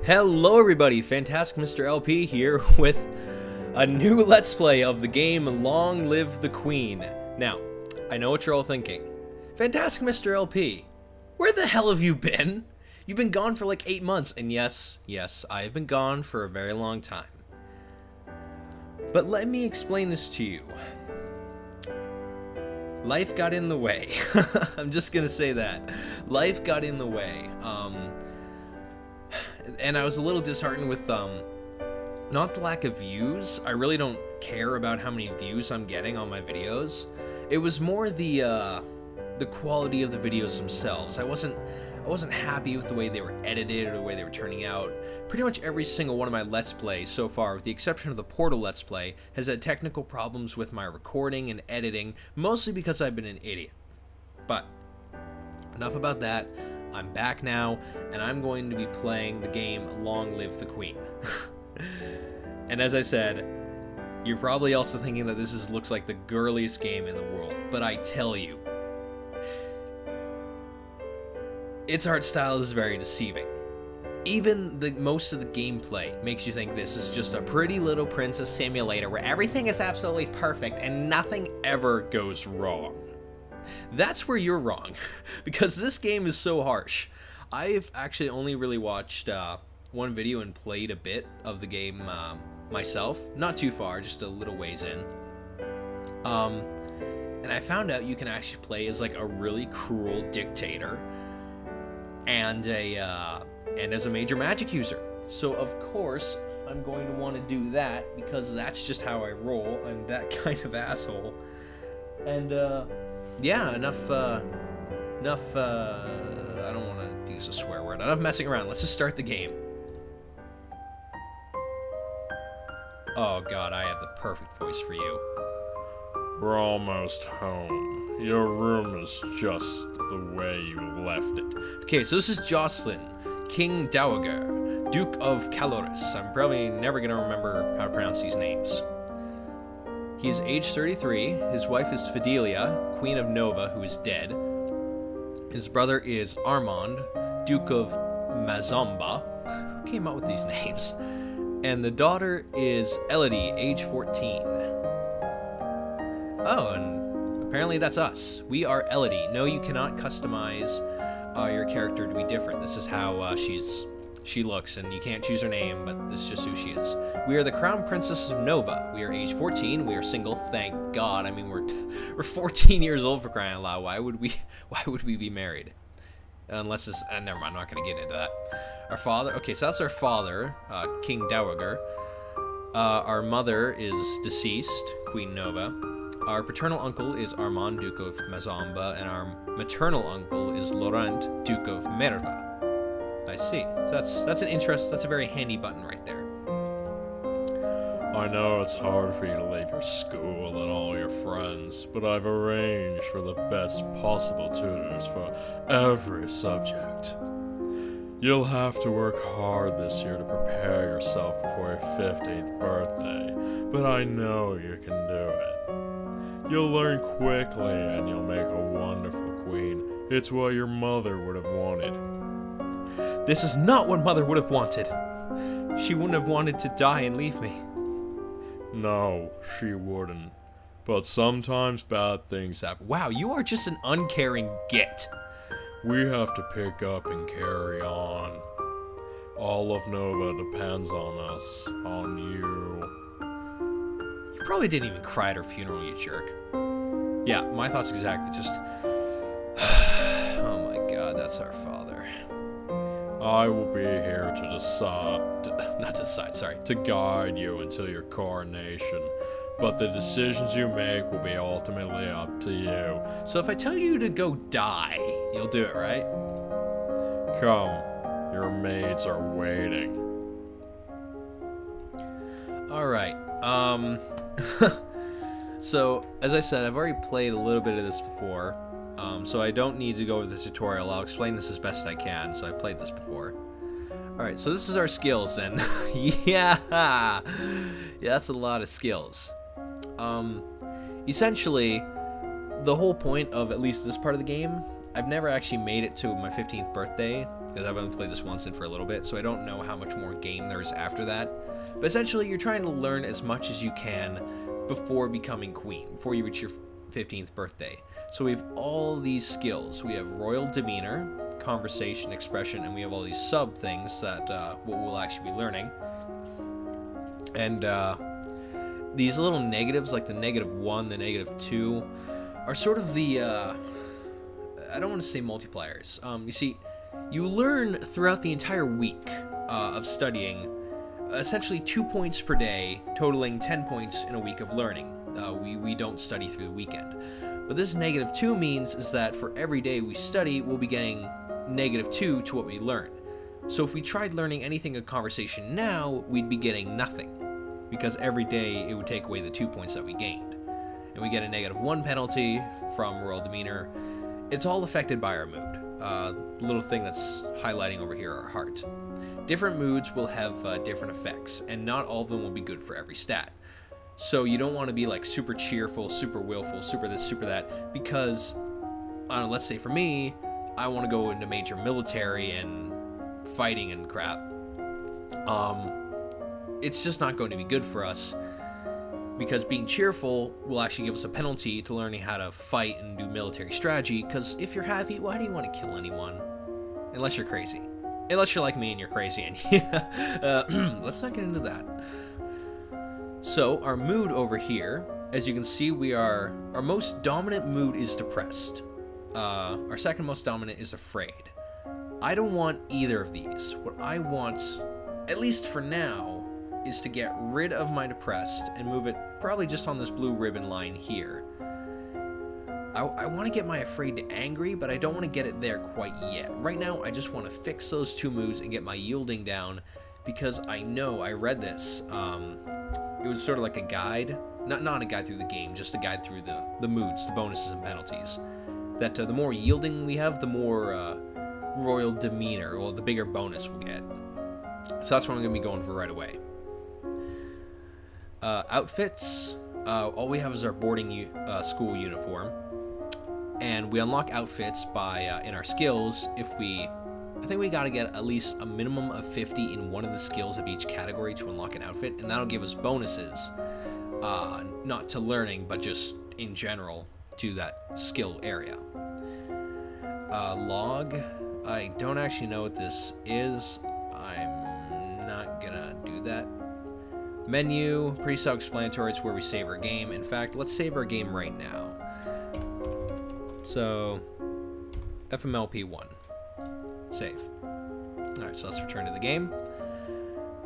Hello everybody, Fantastic Mr. LP here with a new Let's Play of the game Long Live the Queen. Now, I know what you're all thinking. Fantastic Mr. LP, where the hell have you been? You've been gone for like 8 months, and yes, I have been gone for a very long time. But let me explain this to you. Life got in the way. I'm just gonna say that. Life got in the way. And I was a little disheartened with, not the lack of views. I really don't care about how many views I'm getting on my videos. It was more the quality of the videos themselves. I wasn't happy with the way they were edited or the way they were turning out. Pretty much every single one of my Let's Plays so far, with the exception of the Portal Let's Play, has had technical problems with my recording and editing, mostly because I've been an idiot. But enough about that. I'm back now, and I'm going to be playing the game Long Live the Queen. And as I said, you're probably also thinking that this looks like the girliest game in the world, but I tell you, its art style is very deceiving. Even most of the gameplay makes you think this is just a pretty little princess simulator where everything is absolutely perfect and nothing ever goes wrong. That's where you're wrong, because this game is so harsh. I've actually only really watched one video and played a bit of the game myself. Not too far, just a little ways in. And I found out you can actually play as like a really cruel dictator and as a major magic user. So of course I'm going to want to do that, because that's just how I roll. I'm that kind of asshole. And yeah, enough, I don't want to use a swear word. Enough messing around. Let's just start the game. Oh god, I have the perfect voice for you. We're almost home. Your room is just the way you left it. Okay, so this is Jocelyn, King Dowager, Duke of Caloris. I'm probably never going to remember how to pronounce these names. He is age 33, his wife is Fidelia, Queen of Nova, who is dead. His brother is Armand, Duke of Mazomba. Who came up with these names? And the daughter is Elodie, age 14. Oh, and apparently that's us. We are Elodie. No, you cannot customize your character to be different. This is how she looks, and you can't choose her name, but this is just who she is. We are the Crown Princess of Nova. We are age 14. We are single, thank God. I mean, we're 14 years old, for crying out loud. Why would we be married? Unless it's never mind. I'm not gonna get into that. Our father. Okay, so that's our father, King Dowager. Our mother is deceased, Queen Nova. Our paternal uncle is Armand, Duke of Mazomba, and our maternal uncle is Laurent, Duke of Merva. I see. That's a very handy button right there. I know it's hard for you to leave your school and all your friends, but I've arranged for the best possible tutors for every subject. You'll have to work hard this year to prepare yourself before your 15th birthday, but I know you can do it. You'll learn quickly and you'll make a wonderful queen. It's what your mother would have wanted. This is not what Mother would have wanted. She wouldn't have wanted to die and leave me. No, she wouldn't. But sometimes bad things happen. Wow, you are just an uncaring git. We have to pick up and carry on. All of Nova depends on us, on you. You probably didn't even cry at her funeral, you jerk. Yeah, my thoughts exactly. Just... oh my god, that's our father. I will be here to guide you until your coronation, but the decisions you make will be ultimately up to you. So if I tell you to go die, you'll do it, right? Come, your maids are waiting. Alright, so, as I said, I've already played a little bit of this before. So I don't need to go over the tutorial. I'll explain this as best I can. So I played this before. Alright, so this is our skills, and yeah, that's a lot of skills. Essentially, the whole point of at least this part of the game, I've never actually made it to my 15th birthday. because I've only played this once and for a little bit, so I don't know how much more game there is after that. But essentially, you're trying to learn as much as you can before becoming queen, before you reach your 15th birthday. So we have all these skills. We have royal demeanor, conversation, expression, and we have all these sub things that what we'll actually be learning. And these little negatives, like the -1, the -2, are sort of the, I don't want to say multipliers. You see, you learn throughout the entire week of studying essentially 2 points per day, totaling 10 points in a week of learning. We don't study through the weekend. But this -2 means is that for every day we study, we'll be getting -2 to what we learn. So if we tried learning anything in conversation now, we'd be getting nothing, because every day it would take away the 2 points that we gained. And we get a -1 penalty from royal demeanor. It's all affected by our mood. The little thing that's highlighting over here, our heart. Different moods will have different effects, and not all of them will be good for every stat. So you don't want to be like super cheerful, super willful, super this, super that, because, I don't know, let's say for me, I want to go into major military and fighting and crap. It's just not going to be good for us, because being cheerful will actually give us a penalty to learning how to fight and do military strategy, because if you're happy, why do you want to kill anyone? Unless you're crazy. Unless you're like me and you're crazy, and let's not get into that. So, our mood over here, as you can see, our most dominant mood is depressed. Our second most dominant is afraid. I don't want either of these. What I want, at least for now, is to get rid of my depressed and move it probably just on this blue ribbon line here. I want to get my afraid to angry, but I don't want to get it there quite yet. Right now, I just want to fix those two moods and get my yielding down, because I know, I read this, it was sort of like a guide, not a guide through the game, just a guide through the moods, the bonuses and penalties, that the more yielding we have, the more royal demeanor, well, the bigger bonus we'll get. So that's what I'm going to be going for right away. Outfits, all we have is our boarding school uniform, and we unlock outfits by, in our skills, I think we gotta get at least a minimum of 50 in one of the skills of each category to unlock an outfit, and that'll give us bonuses, not to learning, but just in general to that skill area. Log, I don't actually know what this is. I'm not gonna do that. Menu, pretty self-explanatory, it's where we save our game. In fact, let's save our game right now. So, FMLP1. Save. Alright, so let's return to the game.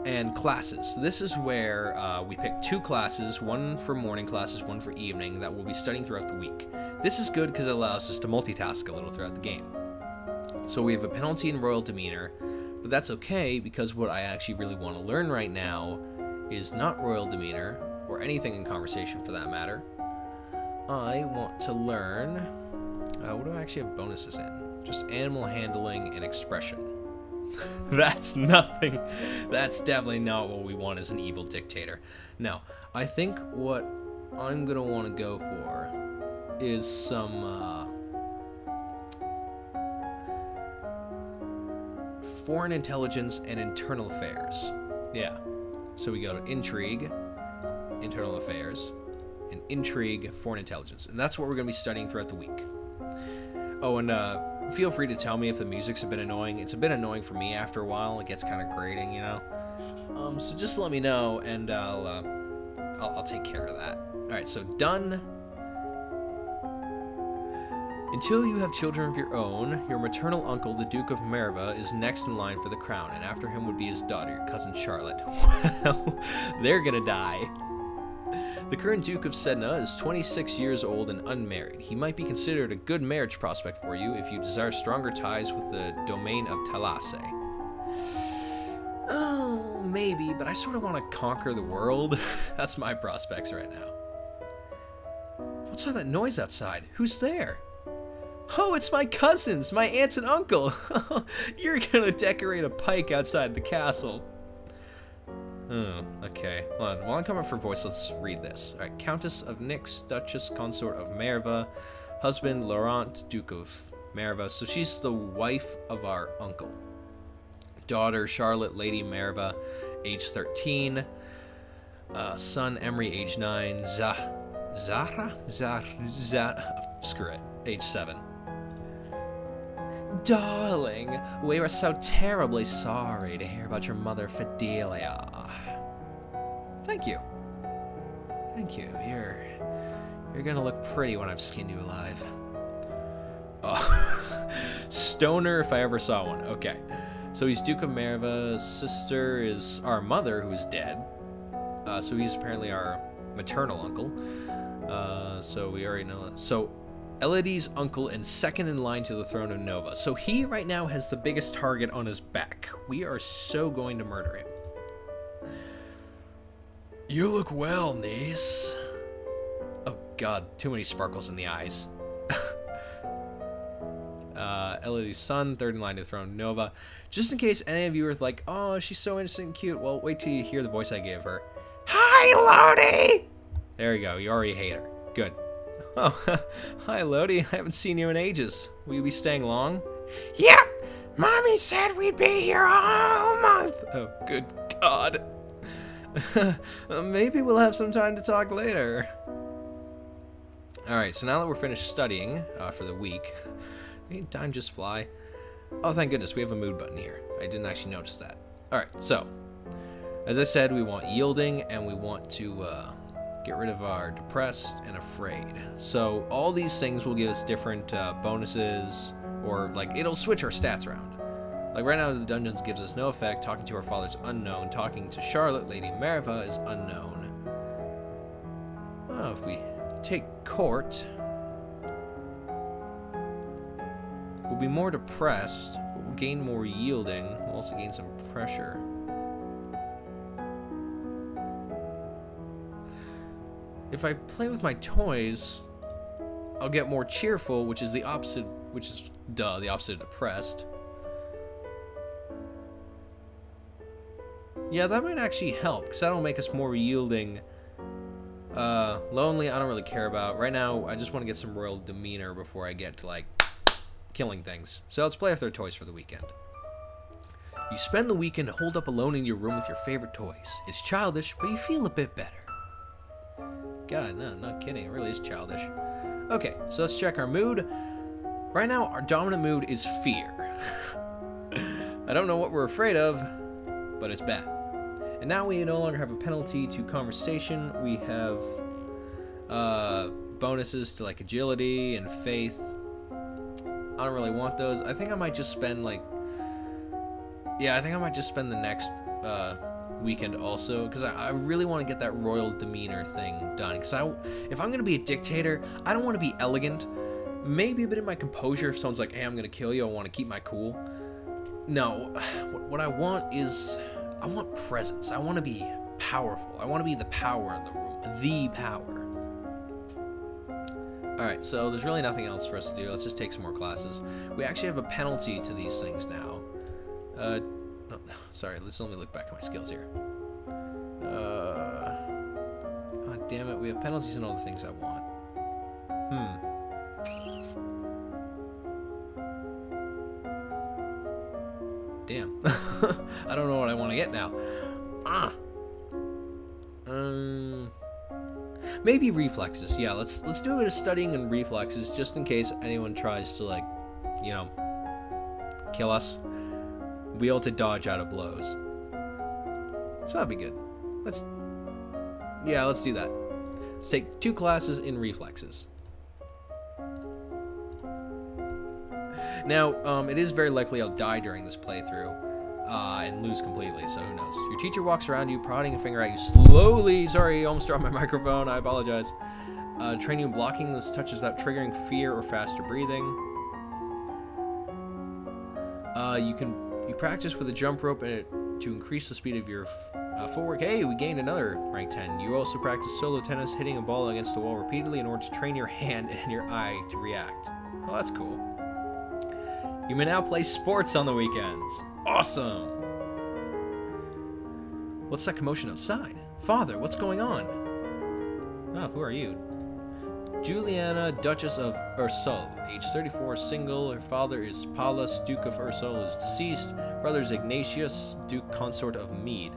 And classes. This is where we pick 2 classes, one for morning classes, one for evening, that we'll be studying throughout the week. This is good because it allows us to multitask a little throughout the game. So we have a penalty in royal demeanor, but that's okay because what I actually really want to learn right now is not royal demeanor, or anything in conversation for that matter. I want to learn, what do I actually have bonuses in? Just animal handling and expression. That's nothing. That's definitely not what we want as an evil dictator. No, I think what I'm going to want to go for is some foreign intelligence and internal affairs. Yeah. So we go to intrigue, internal affairs, and intrigue, foreign intelligence. And that's what we're going to be studying throughout the week. Oh, and feel free to tell me if the music's a bit annoying. It's a bit annoying for me after a while. It gets kind of grating, you know? So just let me know, and I'll take care of that. Alright, so done. Until you have children of your own, your maternal uncle, the Duke of Merva, is next in line for the crown, and after him would be his daughter, your cousin Charlotte. Well, they're gonna die. The current Duke of Sedna is 26 years old and unmarried. He might be considered a good marriage prospect for you if you desire stronger ties with the domain of Talase. Oh, maybe, but I sort of want to conquer the world. That's my prospects right now. What's all that noise outside? Who's there? Oh, it's my cousins, my aunts and uncle. You're gonna decorate a pike outside the castle. Oh, okay. Hold on. While I'm coming for voice, let's read this. Alright, Countess of Nyx, Duchess Consort of Merva, husband Laurent, Duke of Merva. So she's the wife of our uncle. Daughter Charlotte Lady Merva, age 13. Son Emery, age 9. Screw it, age 7. Darling, we were so terribly sorry to hear about your mother, Fidelia. Thank you. Thank you. You're gonna look pretty when I've skinned you alive. Oh. Stoner if I ever saw one. Okay. So he's Duke of Merva's sister is our mother, who is dead. So he's apparently our maternal uncle. So we already know that. So Elodie's uncle and second in line to the throne of Nova. So he right now has the biggest target on his back. We are so going to murder him. You look well, niece. Oh god, too many sparkles in the eyes. Elodie's son, third in line to the throne of Nova. Just in case any of you are like, oh, she's so innocent and cute. Well, wait till you hear the voice I gave her. Hi, Lodi! There you go, you already hate her. Good. Oh, hi, Lodi. I haven't seen you in ages. Will you be staying long? Yep! Mommy said we'd be here all month. Oh, good God. Maybe we'll have some time to talk later. Alright, so now that we're finished studying for the week, time just fly. Oh, thank goodness, we have a mood button here. I didn't actually notice that. Alright, so, as I said, we want yielding, and we want to get rid of our depressed and afraid. So all these things will give us different bonuses, or like it'll switch our stats around. Like right now the dungeons gives us no effect, talking to our father's unknown, talking to Charlotte, Lady Merva is unknown. Oh, if we take court, we'll be more depressed, but we'll gain more yielding, we'll also gain some pressure. If I play with my toys, I'll get more cheerful, which is the opposite, which is, duh, the opposite of depressed. Yeah, that might actually help, because that'll make us more yielding. Lonely, I don't really care about. Right now, I just want to get some royal demeanor before I get to, like, killing things. So let's play with our toys for the weekend. You spend the weekend holed up alone in your room with your favorite toys. It's childish, but you feel a bit better. God, no, not kidding. It really is childish. Okay, so let's check our mood. Right now, our dominant mood is fear. I don't know what we're afraid of, but it's bad. And now we no longer have a penalty to conversation. We have bonuses to like agility and faith. I don't really want those. I think I might just spend like... Yeah, I think I might just spend the next... weekend also, because I really want to get that royal demeanor thing done, because if I'm going to be a dictator, I don't want to be elegant, maybe a bit of my composure. If someone's like, hey, I'm going to kill you, I want to keep my cool. No, what I want is, I want presence. I want to be powerful. I want to be the power in the room, the power. Alright, so there's really nothing else for us to do. Let's just take some more classes. We actually have a penalty to these things now. Oh, sorry, let me look back at my skills here. God damn it, we have penalties and all the things I want. Damn. I don't know what I want to get now. Maybe reflexes. Yeah, let's do a bit of studying in reflexes just in case anyone tries to, like, you know, kill us. Be able to dodge out of blows. So that'd be good. Let's do that. Let's take 2 classes in reflexes. Now, it is very likely I'll die during this playthrough and lose completely, so who knows. Your teacher walks around you, prodding a finger at you slowly. Sorry, almost dropped my microphone. I apologize. Train you in blocking those touches without triggering fear or faster breathing. You practice with a jump rope to increase the speed of your footwork. Hey, we gained another rank 10. You also practice solo tennis, hitting a ball against the wall repeatedly in order to train your hand and your eye to react. Oh, that's cool. You may now play sports on the weekends. Awesome! What's that commotion outside? Father, what's going on? Oh, who are you? Juliana, Duchess of Ursule, age 34, single. Her father is Paulus, Duke of Ursule, is deceased. Brother is Ignatius, Duke Consort of Mead.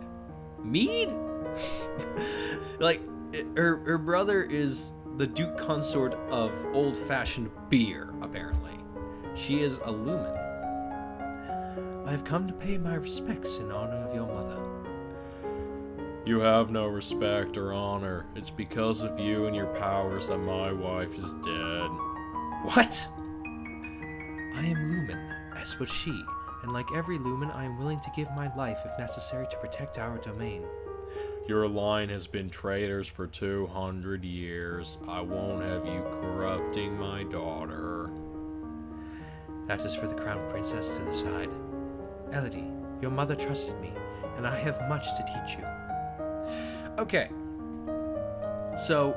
Mead? Like, her brother is the Duke Consort of old-fashioned beer, apparently. She is a lumen. I have come to pay my respects in honor of your mother. You have no respect or honor. It's because of you and your powers that my wife is dead. What? I am lumen, as was she, and like every lumen, I am willing to give my life if necessary to protect our domain. Your line has been traitors for 200 years. I won't have you corrupting my daughter. That is for the crown princess to decide. Elodie, your mother trusted me, and I have much to teach you. Okay. So,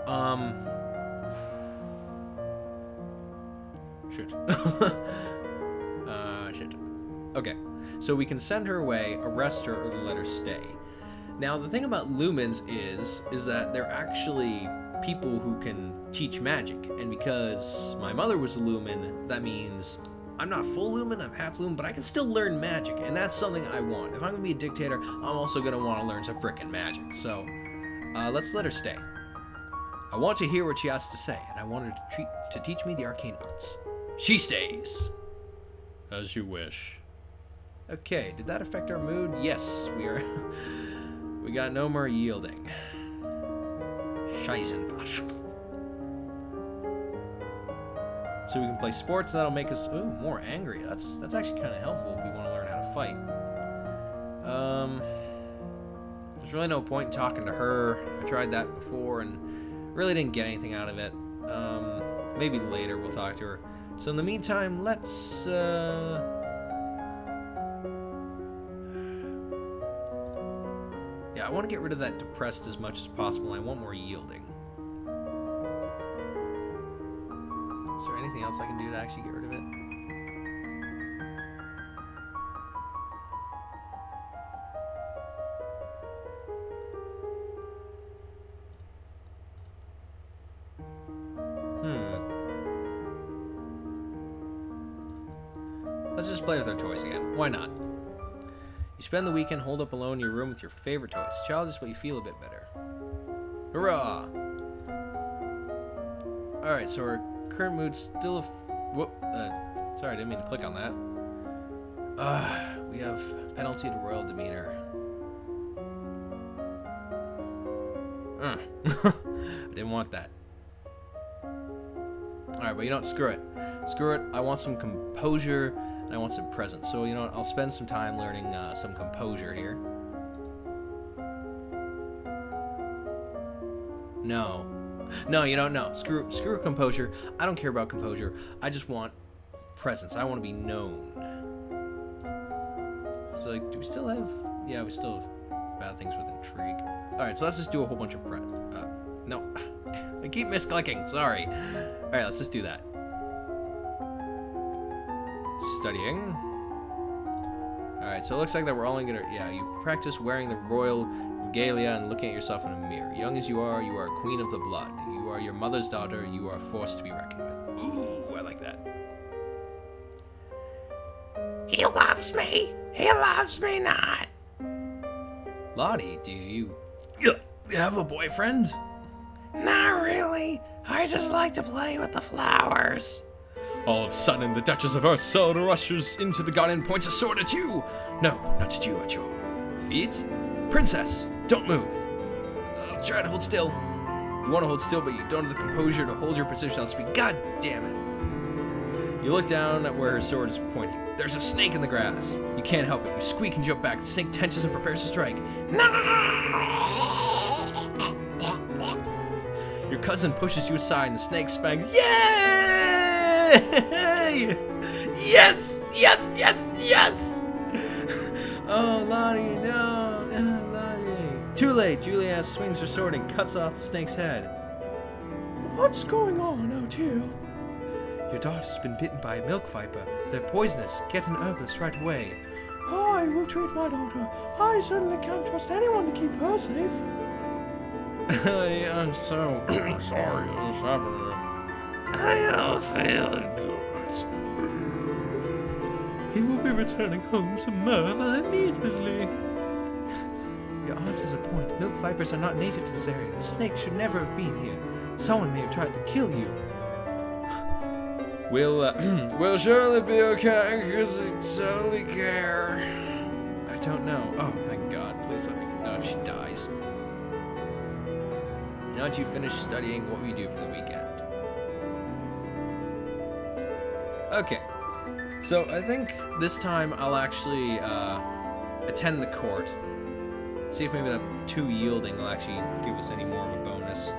shit. Shit. Okay. So we can send her away, arrest her, or let her stay. Now, the thing about lumens is that they're actually people who can teach magic. And because my mother was a lumen, that means I'm not full lumen, I'm half lumen, but I can still learn magic. And that's something I want. If I'm going to be a dictator, I'm also going to want to learn some frickin' magic. So, let's let her stay. I want to hear what she has to say, and I want her to teach me the arcane arts. She stays. As you wish. Okay, did that affect our mood? Yes, we got no more yielding. Scheißenfasch. So we can play sports, and that'll make us more angry. That's actually kind of helpful if we want to learn how to fight. There's really no point in talking to her. I tried that before and really didn't get anything out of it. Maybe later we'll talk to her. So in the meantime, let's yeah, I want to get rid of that depressed as much as possible. I want more yielding. Is there anything else I can do to actually get rid of it? Let's just play with our toys again. Why not? You spend the weekend holed up alone in your room with your favorite toys. Childish, but you feel a bit better. Hurrah! Alright, so our current mood's still sorry, I didn't mean to click on that. We have penalty to royal demeanor. I didn't want that. Alright, but you know what? Screw it. Screw it. I want some composure, and I want some presence. So, you know what? I'll spend some time learning some composure here. No. No, you don't know. Screw composure. I don't care about composure. I just want presence. I want to be known. So, like, do we still have... Yeah, we still have bad things with intrigue. Alright, so let's just do a whole bunch of no. I keep misclicking. Sorry. Alright, let's just do that. Studying. Alright, so it looks like that we're only gonna... Yeah, you practice wearing the royal regalia and looking at yourself in a mirror. Young as you are queen of the blood. You are your mother's daughter. You are a force to be reckoned with. Ooh, I like that. He loves me. He loves me not. Lottie, do you have a boyfriend? Not really. I just like to play with the flowers. All of a sudden, the Duchess of Ursule rushes into the garden and points a sword at you. No, not at you, at your feet. Princess, don't move. I'll try to hold still. You want to hold still, but you don't have the composure to hold your position on speed. God damn it. You look down at where her sword is pointing. There's a snake in the grass. You can't help it. You squeak and jump back. The snake tenses and prepares to strike. No! Your cousin pushes you aside and the snake spangs. Yay! Yes! Yes! Yes! Yes! Oh, Lottie, no! Lottie. Too late. Julia swings her sword and cuts off the snake's head. What's going on out here? Your daughter's been bitten by a milk viper. They're poisonous. Get an herbalist right away. I will treat my daughter. I certainly can't trust anyone to keep her safe. I'm so sorry this happened. I don't feel Good. He will be returning home to Merva immediately. Your aunt has a point. Milk vipers are not native to this area. The snake should never have been here. Someone may have tried to kill you. We'll surely be okay, because I totally care. I don't know. Oh, thank God. Please let me know if she dies. Now that you've finished studying, what will you do for the weekend? Okay. So I think this time I'll actually attend the court. See if maybe that 2 yielding will actually give us any more of a bonus.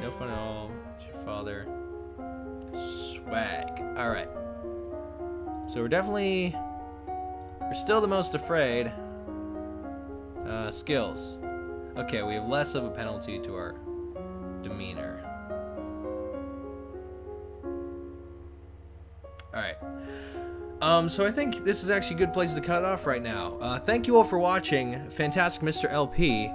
No fun at all. It's your father. Swag. Alright. So we're still the most afraid. Skills. Okay, we have less of a penalty to our demeanor. Alright. So I think this is actually a good place to cut it off right now. Thank you all for watching. Fantastic Mr. LP.